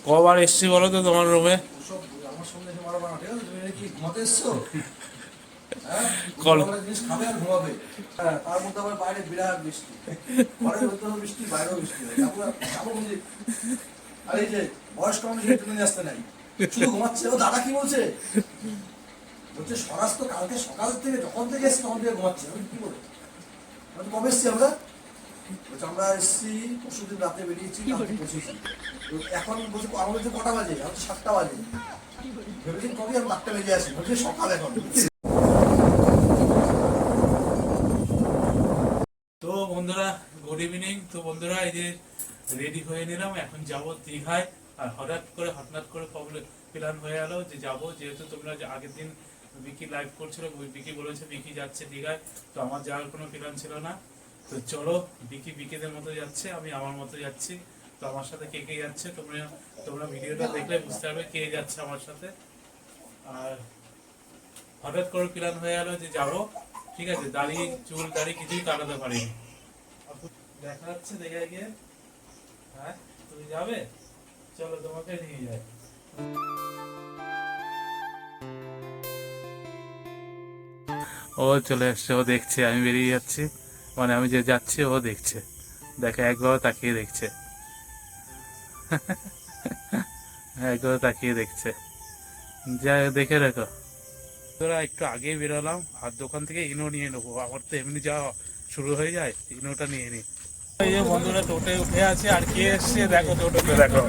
কবার এসছি বলো তো তোমার রুমে? আমার সঙ্গে এসে মারা মারা, ঠিক আছে? তুমি কি ঘুমাতে এসছো? হ্যাঁ, কল জিনিস খাবে আর ঘুমাবে। হ্যাঁ, তার মধ্যে আবার বাইরে বিরাট বৃষ্টি, ঘরের ভেতরেও বৃষ্টি, বাইরেও বৃষ্টি। যাবো বুঝি। আর এই যে বয়স্ক মানুষ ট্রেনে নিয়ে আসতে নাই, শুধু ঘুমাচ্ছে। ও দাদা কি বলছে? বলছে স্বরাজ তো কালকে সকাল থেকে যখন থেকে এসছি তখন থেকে ঘুমাচ্ছে। আমি কি বলে কবে এসছি আমরা? বলছে আমরা এসছি পরশুদিন রাতে বেরিয়েছি, কালকে পৌঁছেছি। এখন বলছে আমাদের যে কটা বাজে? আমার তো 7টা বাজে। ভেবেছেন কবে? আমি 8টা বেজে আসি। বলছে সকাল এখন। তো বন্ধুরা, গুড ইভিনিং। তো বন্ধুরা, এই যে রেডি হয়ে নিলাম, এখন যাব দীঘায়। আর হঠাৎ করে প্ল্যান হয়ে গেল যে যাব, যেহেতু তোমরা যে আগের দিন বিকি লাইভ করছিল, বিকি বলেছে বিকি যাচ্ছে দীঘায়। তো আমার যাওয়ার কোনো প্ল্যান ছিল না। তো চলো, বিকি বিকিদের মতো যাচ্ছে, আমি আমার মতো যাচ্ছি। তো আমার সাথে কে কে যাচ্ছে তোমরা তোমরা ভিডিওটা দেখলে বুঝতে পারবে কে যাচ্ছে আমার সাথে। আর হঠাৎ করে প্ল্যান হয়ে গেল যে যাব। ঠিক আছে, চুল দাড়ি কিছুই কাটাতে পারিনি। দেখা যাচ্ছে দেখে গিয়ে। হ্যাঁ, তুমি যাবে? চলো তোমাকে নিয়ে যাই। ও চলে আসছে, ও দেখছে আমি বেরিয়ে যাচ্ছি, মানে আমি যে যাচ্ছি ও দেখছে। দেখে একবার তাকিয়ে দেখছে, একবার তাকিয়ে দেখছে। যা দেখে রেখো। তোরা একটু আগেই বেরোলাম, আর দোকান থেকে ইনো নিয়ে নেবো। আমার তো এমনি যাওয়া শুরু হয়ে যায়, ইনোটা নিয়ে নিই। এই যে বন্ধুরা, টোটে উঠে আছে। আর কে এসছে দেখো, টোটোতে দেখো।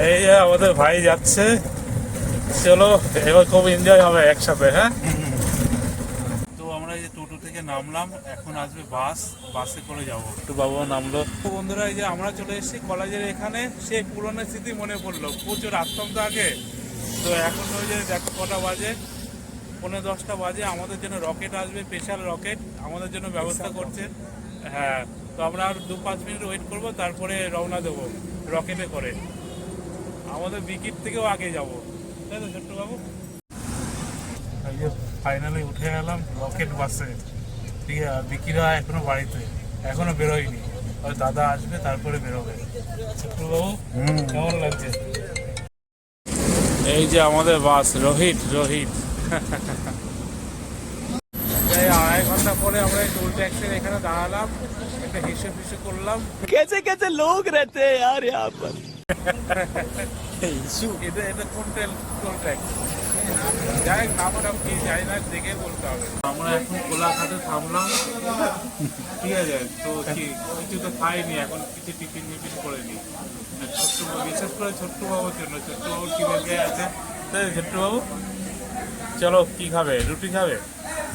এই যে আমাদের ভাই যাচ্ছে। চলো, এবার খুব এনজয় হবে একসাথে। হ্যাঁ, তো আমরা এই যে টোটো থেকে নামলাম, এখন আসবে বাস, বাসে করে যাবো। একটু বাবু নামলো। তো বন্ধুরা, এই যে আমরা চলে এসেছি কলেজের এখানে। সেই পুরনো স্মৃতি মনে পড়লো, প্রচুর আসতাম তো আগে। তো এখন ওই যে দেখো কটা বাজে, 9:30 বাজে। আমাদের জন্য রকেট আসবে, স্পেশাল রকেট আমাদের জন্য ব্যবস্থা করছে। হ্যাঁ, তো আমরা আর 2-5 মিনিট ওয়েট করবো, তারপরে রওনা দেবো রকেটে করে। আমাদের বিকিট থেকেও আগে যাবো, তাই তো ছোট্ট বাবু? এই যে ফাইনালি উঠে গেলাম রকেট বাসে। ঠিক আছে, বিকিরা এখনো বাড়িতে, এখনো বেরোয়নি। ওই দাদা আসবে তারপরে বেরোবে। ছোট্ট বাবু, কেমন লাগছে? এই যে আমাদের বাস, রোহিত। 2.5 ঘন্টা পরে আমরা টোল ট্যাক্সের এখানে দাঁড়ালাম, একটা হিসেব করলাম। कैसे कैसे लोग रहते हैं यार यहाँ पर। এটা কোন টোল ট্যাক্স? যাই নামটা কি জানি না, দেখে বলতে হবে। আমরা এখন কোলাঘাটে থামলাম। ঠিক আছে, তো কিছু তো খাইনি এখন, কিছু টিফিন করিনি। বিশেষ করে ছোট্ট বাবুর জন্য, ছোট্ট বাবুর কি বেঁচে আছে। তাই ছোট্ট বাবু, চলো কি খাবে? রুটি খাবে?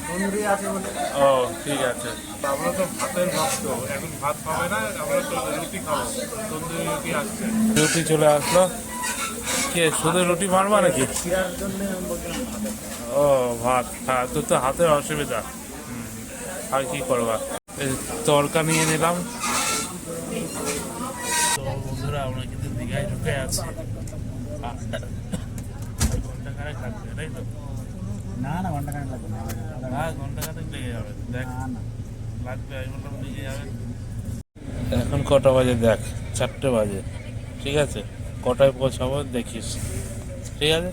তন্দুরি আছে বলে। ও ঠিক আছে। আমরা তো ভাতের ভক্ত, এখন ভাত খাবে না, আমরা তো রুটি খাবো। তন্দুরি রুটি আসছে, রুটি চলে আসলো। কে শুধু রুটি মারবা নাকি? ও ভাত, হ্যাঁ, তোর তো হাতের অসুবিধা। আর কি করবা? তরকা নিয়ে নিলাম। তো বন্ধুরা, আমরা কিন্তু দীঘায় ঢুকে আছি। ঘন্টাখানেক লাগবে, তাই তো? না না, ঘন্টাখানেক লাগবে না। হ্যাঁ, ঘন্টাখানেক লেগে যাবে। দেখ লাগবে, আমি বললাম নিয়ে যাবে। এখন কটা বাজে দেখ, 4টে বাজে। ঠিক আছে, কটায় পৌঁছাবো দেখিস। ঠিক আছে,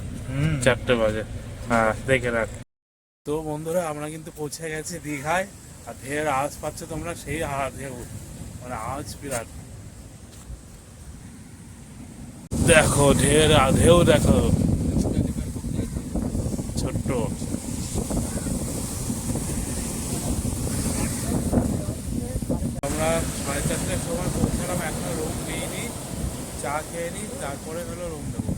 4টে বাজে। হ্যাঁ, দেখে রাখ। তো বন্ধুরা, আমরা কিন্তু পৌঁছে গেছি দীঘায়। আর ঢেউয়ের আওয়াজ পাচ্ছ তোমরা, সেই ঢেউ, মানে আওয়াজ বিরাট। দেখো ঢেউয়ের ঢেউ দেখো, ছোট্ট। আমরা 4:30টার সময় পৌঁছালাম, এখনো রুম নিইনি। চা খেয়ে নিই, তারপরে হলো রুম দেবো।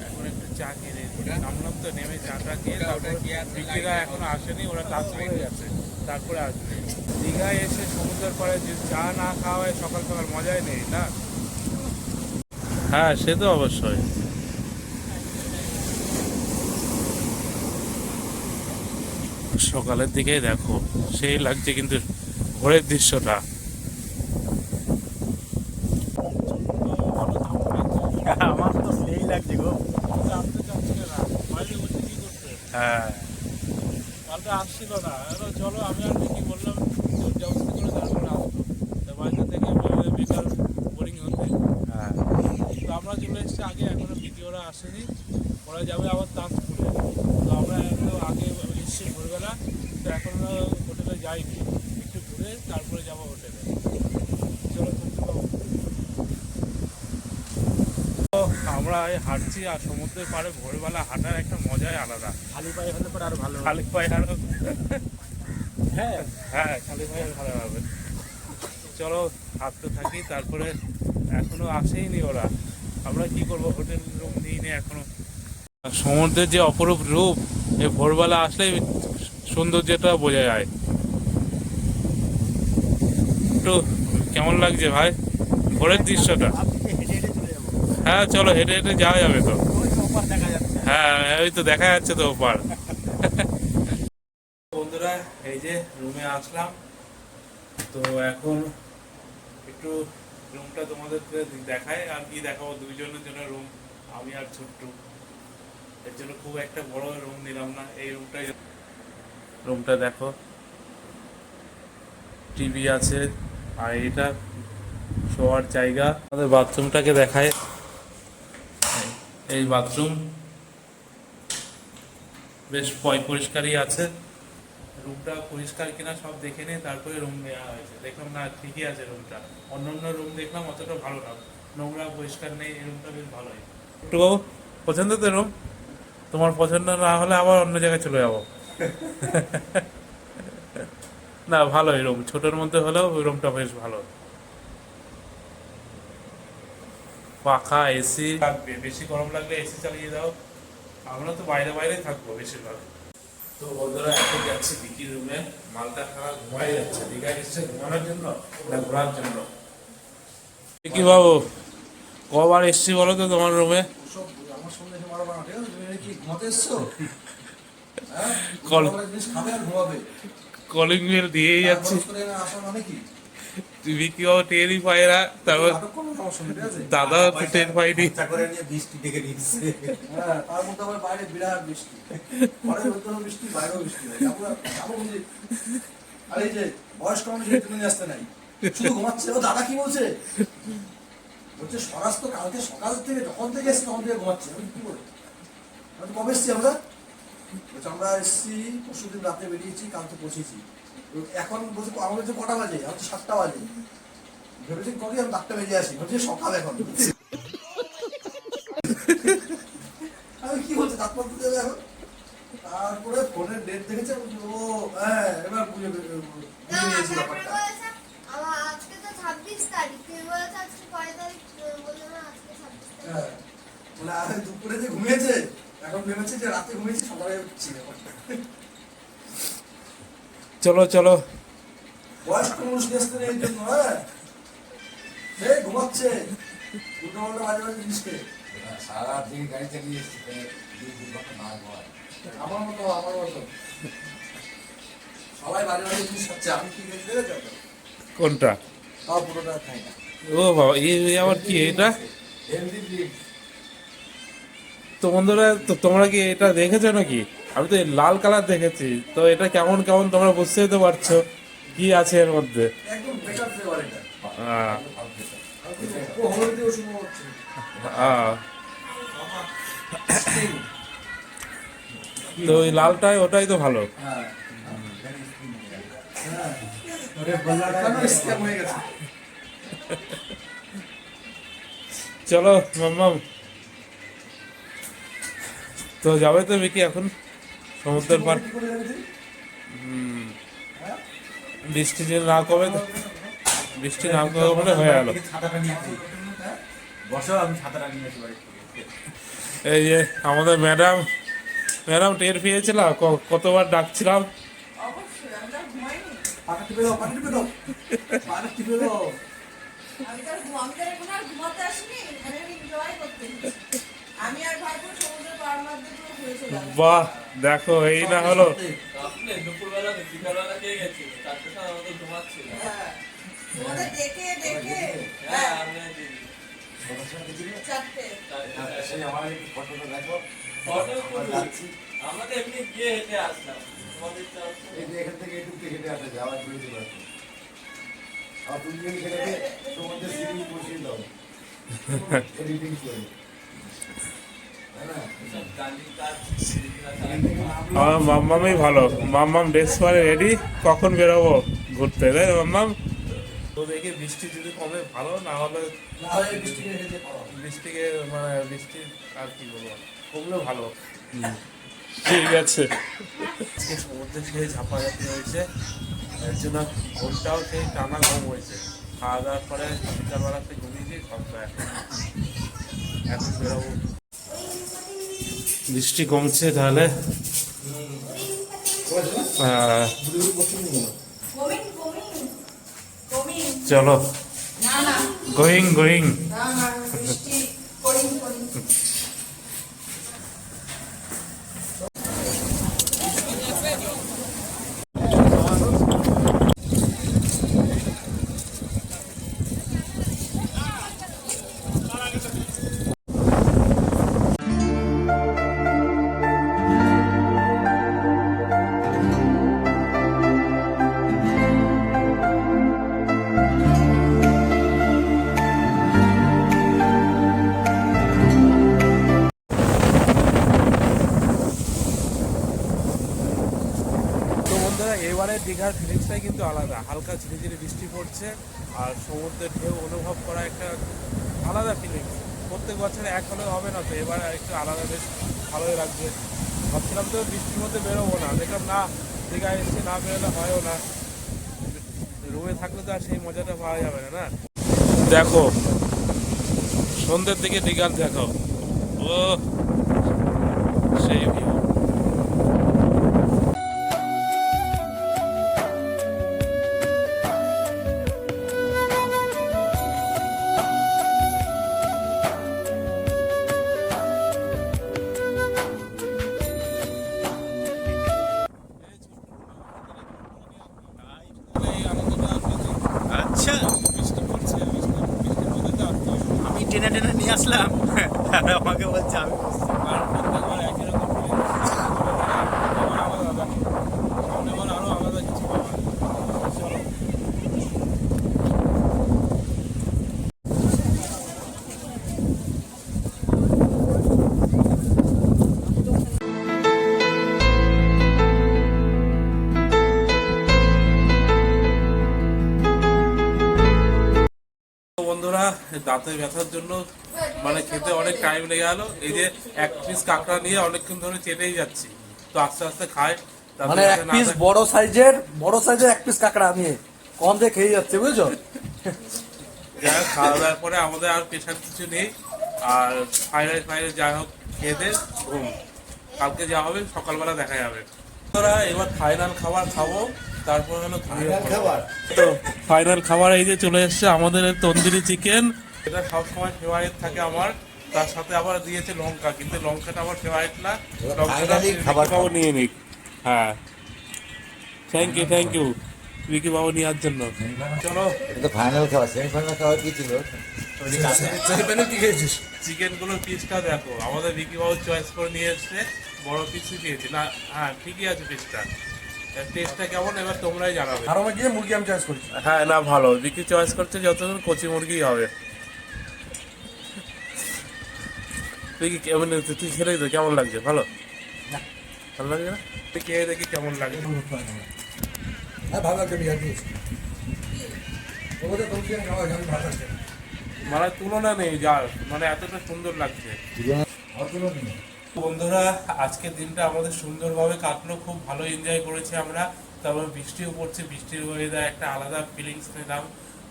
এখন একটু চা খেয়ে নিই, নামলাম তো, নেমে চাটা খেয়ে তারপরে। বিক্রিরা এখনো আসেনি, ওরা কাজ করে গেছে, তারপরে আসবে। দীঘায় এসে সমুদ্রের পরে যে চা না খাওয়া হয় সকাল সকাল, মজাই নেই না। হ্যাঁ, সে তো অবশ্যই। সকালের দিকে দেখো সেই লাগছে কিন্তু ভোরের দৃশ্যটা। আমার তো সেই লাগছে গো। হ্যাঁ, কালকে আসছিল না। চলো, আমি আর কি বললাম, জবরদস্তি করে তারপরে আসতো। বাড়িতে থেকে বেকার বোরিং হতে। হ্যাঁ, আমরা চলে এসেছি আগে, এখনো ভিডিওরা আসেনি, ওরা যাবে আবার তাজপুরে। তো আমরা এখনো আগে এসেছি ভোরবেলা, তো এখনো হোটেলে যাইনি, একটু ঘুরে তারপরে যাবো হোটেলে। চলো তুমি পাবো। তো আমরা এই হাঁটছি, আর সমুদ্রের পাড়ে ভোরবেলা হাঁটার একটা মজাই আলাদা। খালি পায়ে হলে পরে আরো ভালো খালি পায়ে আরো, হ্যাঁ হ্যাঁ খালি পায়ে ভালো হবে। চলো হাঁটতে থাকি, তারপরে এখনো আসেইনি ওরা, আমরা কি করবো, হোটেল রুম নিইনি এখনো। সমুদ্রের যে অপরূপ রূপ, এই ভোরবেলা আসলে সৌন্দর্যটা বোঝা যায়। একটু কেমন লাগছে ভাই ভোরের দৃশ্যটা? আপনি হেঁটে হেঁটে চলে যাবো, হ্যাঁ চলো, হেঁটে হেঁটে যাওয়া যাবে তো। ওই তো ওপার দেখা যাচ্ছে। হ্যাঁ ওই তো দেখা যাচ্ছে তো ওপার। বন্ধুরা এই যে রুমে আসলাম, তো এখন একটু রুমটা তোমাদেরকে দেখায়। আর কি দেখাবো, দুইজনের জন্য রুম, আমি আর ছোট্টু, এর জন্য খুব একটা বড় রুম নিলাম না। এই রুমটাই, রুমটা দেখো, টিভি আছে, আর এটা শোয়ার জায়গা। আমাদের বাথরুমটাকে দেখায়, এই বাথরুম বেশ পরিষ্কারই আছে। রুমটা পরিষ্কার কিনা সব দেখে নিয়ে তারপরে রুম নেওয়া হয়েছে। দেখলাম না ঠিকই আছে রুমটা, অন্য অন্য রুম দেখলাম অতটা ভালো না, নোংরা পরিষ্কার নেই, এই রুমটা বেশ ভালোই। একটু পছন্দ তো রুম? তোমার পছন্দ না হলে আবার অন্য জায়গায় চলে যাবো। না ভালোই রুম, ছোটোর মধ্যে হলেও ওই রুমটা বেশ ভালো। পাখা, এসি থাকবে, বেশি গরম লাগলে এসি চালিয়ে দাও। আমরা তো বাইরে বাইরে থাকবো বেশিরভাগ। তো বন্ধুরা এখন যাচ্ছি বিকির রুমে, মালটা খাওয়া ঘুমাই যাচ্ছে। দীঘায় এসছে ঘুমানোর জন্য না ঘোরার জন্য? কি বাবু কবার এসছি বলো তো তোমার রুমে? ওসব আমার সামনে এসে মারবা না, ঠিক আছে? তুমি কি ঘুমাতে এসছো? হ্যাঁ, কল ঘুমাবার জিনিস খাবে আর ঘুমাবে। কলিং বেল দিয়েই যাচ্ছি, খরচ করে এখানে আসার মানে কি? বিকি বাবু টেরই পায় না, তারপর নাটক করো না আমার সঙ্গে, ঠিক আছে? দাদা তো টের পাইনি। করে নিয়ে বৃষ্টি ডেকে দিচ্ছে। হ্যাঁ, তার মধ্যে আবার বাইরে বিরাট বৃষ্টি, ঘরের ভেতরেও বৃষ্টি, বাইরেও বৃষ্টি। যাবো বুঝি। আর এই যে বয়স্ক মানুষ ট্রেনে নিয়ে আসতে নাই, শুধু ঘুমাচ্ছে। ও দাদা কি বলছে, বলছে স্বরাজ তো কালকে সকাল থেকে যখন থেকে এসছি তখন থেকে ঘুমাচ্ছে। আমি কি বলি, আমি তো কবে এসছি আমরা? বলছে আমরা এসছি পরশুদিন রাতে বেরিয়েছি, কালকে পৌঁছেছি। তো এখন বলছে আমার কাছে কটা বাজে? আমার তো 7টা বাজে। ভেবেছি কবে আমি 8টা বেজে আসি, বলছে সকাল এখন। আমি কি বলছি, দাঁত মারতে যাবে এখন? তারপরে ফোনের ডেট দেখেছে, বলছে ও হ্যাঁ এবার বুঝে নিয়েছি ব্যাপারটা। আজকে তো 26 তারিখ, তুমি বলেছো আজকে কয় তারিখ, বললো না আজকে 26 তারিখ। হ্যাঁ, বলে আরে দুপুরে যে ঘুমিয়েছে, এখন ভেবেছে যে রাতে ঘুমিয়েছি সকালে উঠছি। চলো চলো, বয়স্ক মানুষ দেখতে নেই এই জন্য। হ্যাঁ, সেই ঘুমাচ্ছে, উল্টো পাল্টা বাজে বাজে জিনিসকে। সারাদিন গাড়ি চালিয়ে আমার মতো সবাই বাজে বাজে জিনিস খাচ্ছে, আমি কি খেয়েছি দেখেছো? কোনটা? তাও পুরোটা খাই না। ও বাবা, এই আবার কি এটা? তো বন্ধুরা, তো তোমরা কি এটা দেখেছো নাকি? আমি তো এই লাল কালার দেখেছি, তো এটা কেমন কেমন তোমরা বুঝতেই তো পারছো কি আছে এর মধ্যে। একদম বেকার ফ্লেভার এটা। আহ, ও হলুদ দিয়ে শুরু হচ্ছে। আহ, তো ওই লালটাই, ওটাই তো ভালো। হ্যাঁ, কেন স্ক্যাম হয়ে গেছে? চলো মাম্মাম, তো যাবে তো বিকি এখন সমুদ্রের পার? কি করে যাবি তুই? বৃষ্টি যদি না কমে তো, বৃষ্টি না কমে বলে হয়ে গেল। ছাতাটা নিয়ে আসি। বসো, আমি ছাতাটা নিয়ে আসি বাড়ি থেকে। এই যে আমাদের ম্যাডাম, ম্যাডাম টের পেয়েছিলাম, কতবার ডাকছিলাম। অবশ্যই আমরা ঘুমাইনি। পাটা টিপে দাও, পাটা টিপে দাও, পাটা টিপে দাও। আমি তো এখন আর ঘুমাতে আসিনি, এখানে এনজয় করতে এসেছি। আমি আর ভাইপো সমুদ্রের পার মারতে পুরো ঘুরে চলে আসলাম। বাহ দেখো, এই না হলো। হ্যাঁ, তোমাদের দেখে দেখে হ্যাঁ, চারটে। সেই আমার এই ফটোটা দেখো, আমরা তো এমনি গিয়ে হেঁটে আসলাম, তোমাদের তো এই যে এখান থেকে একটু হেঁটে আসা যায়, আবার ঘুরে চলে আসো। আর তুমি যদি সেটাকে তোমাদের সিঁড়ি বসিয়ে দাও। এডিটিং করে তাই না? সব গালির কাজ আমার মাম্মামই ভালো, মাম্মাম ড্রেস পরে রেডি, কখন বেরোবো ঘুরতে, তাই না মাম্মাম? তো দেখি বৃষ্টি যদি কমে ভালো, না হলে না হয় বৃষ্টিকে রেখে পাওয়া বৃষ্টিকে মানে বৃষ্টি আর কি বলবো, কমলে ভালো। ঠিক আছে, আজকে সমুদ্রে সেই ঝাপাঝাপি হয়েছে, এর জন্য ঘুমটাও সেই টানা ঘুম হয়েছে। খাওয়া দাওয়ার পরে বিকালবেলাতে ঘুমিয়েছি সবটা এখন বেরোবো। বৃষ্টি কমছে তাহলে কমিং কমিং কমিং চলো, না না গোয়িং গোয়িং। না না বৃষ্টি করিং করিং তো বন্ধুরা, এবারে দীঘার ফিলিংসটাই কিন্তু আলাদা, হালকা ঝিরিঝিরি বৃষ্টি পড়ছে আর সমুদ্রের ঢেউ অনুভব করা একটা আলাদা ফিলিংস। প্রত্যেক বছরে এক হলেও হবে না, তো এবার একটু আলাদা, বেশ ভালোই লাগছে। ভাবছিলাম তো বৃষ্টির মধ্যে বেরোবো না, দেখলাম না দীঘায় এসে না বেরোলে হয়ও না, রুমে থাকলে তো আর সেই মজাটা পাওয়া যাবে না। না দেখো সন্ধ্যের দিকে দীঘার দেখো, ও সেই ভিউ। আচ্ছা, আমি টেনে টেনে নিয়ে আসলাম আর আমাকে বলছে আমি বন্ধুরা, দাঁতে ব্যথার জন্য মানে খেতে অনেক টাইম লেগে গেল। এই যে এক পিস কাঁকড়া নিয়ে অনেকক্ষণ ধরে চেটেই যাচ্ছি, তো আস্তে আস্তে খাই। তাতে মানে এক যাতে না পিস দেয়- বড় সাইজের এক পিস কাঁকড়া আমি কম দিয়ে খেয়ে যাচ্ছে, বুঝছো? যাই হোক, খাওয়া দাওয়ার পরে আমাদের আর পেশার কিছু নেই, আর ফ্রাইড যাই হোক খেয়ে দে ঘুম। কালকে যা হবে সকালবেলা দেখা যাবে। বন্ধুরা, এবার ফাইনাল খাবার খাবো, তারপর হলো খাবার তো ফাইনাল খাবার এই যে চলে এসেছে আমাদের এই তন্দুরি চিকেন। এটা সবসময় ফেভারিট থাকে আমার, তার সাথে আবার দিয়েছে লঙ্কা, কিন্তু লঙ্কাটা আমার ফেভারিট না, লঙ্কাটা finally খাবার বাবু নিয়ে নিক। হ্যাঁ, থ্যাংক ইউ বিকি বাবু নেওয়ার জন্য। চলো, এটা তো ফাইনাল খাবার, সেমিফাইনাল খাবার কি ছিল? কি খেয়েছিস? চিকেন গুলোর পিসটা দেখো, আমাদের বিকি বাবু চয়েস করে নিয়ে এসছে, বড় পিসই দিয়েছি না। হ্যাঁ ঠিকই আছে পিসটা, টেস্টটা কেমন এবার তোমরাই জানাবে। আর আমার গিয়ে মুরগি আমি চয়েস করেছি। হ্যাঁ না, ভালো, বিকি চয়েস করছে যতক্ষণ কচি মুরগি হবে। দেখি কেমন, তুই খেলে তো কেমন লাগছে? ভালো ভালো লাগছে না? তুই খেয়ে দেখি কেমন লাগে। হ্যাঁ, ভালো লাগছে, বিহার দিয়েছি। তোমাদের তুমি কি খাওয়া আমি ভালো লাগছে। মানে তুলনা নেই যার, মানে এতটা সুন্দর লাগছে। বন্ধুরা, আজকের দিনটা আমাদের সুন্দরভাবে কাটলো, খুব ভালো এনজয় করেছি আমরা। তারপর বৃষ্টিও পড়ছে, বৃষ্টির ওয়েদার একটা আলাদা ফিলিংস নিলাম।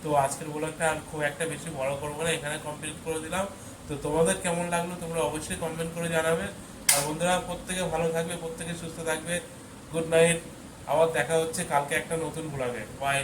তো আজকের ব্লগটা আর খুব একটা বেশি বড় করবো না, এখানে কমপ্লিট করে দিলাম। তো তোমাদের কেমন লাগলো তোমরা অবশ্যই কমেন্ট করে জানাবে। আর বন্ধুরা, প্রত্যেকে ভালো থাকবে, প্রত্যেকে সুস্থ থাকবে। গুড নাইট, আবার দেখা হচ্ছে কালকে একটা নতুন ব্লগে। বাই।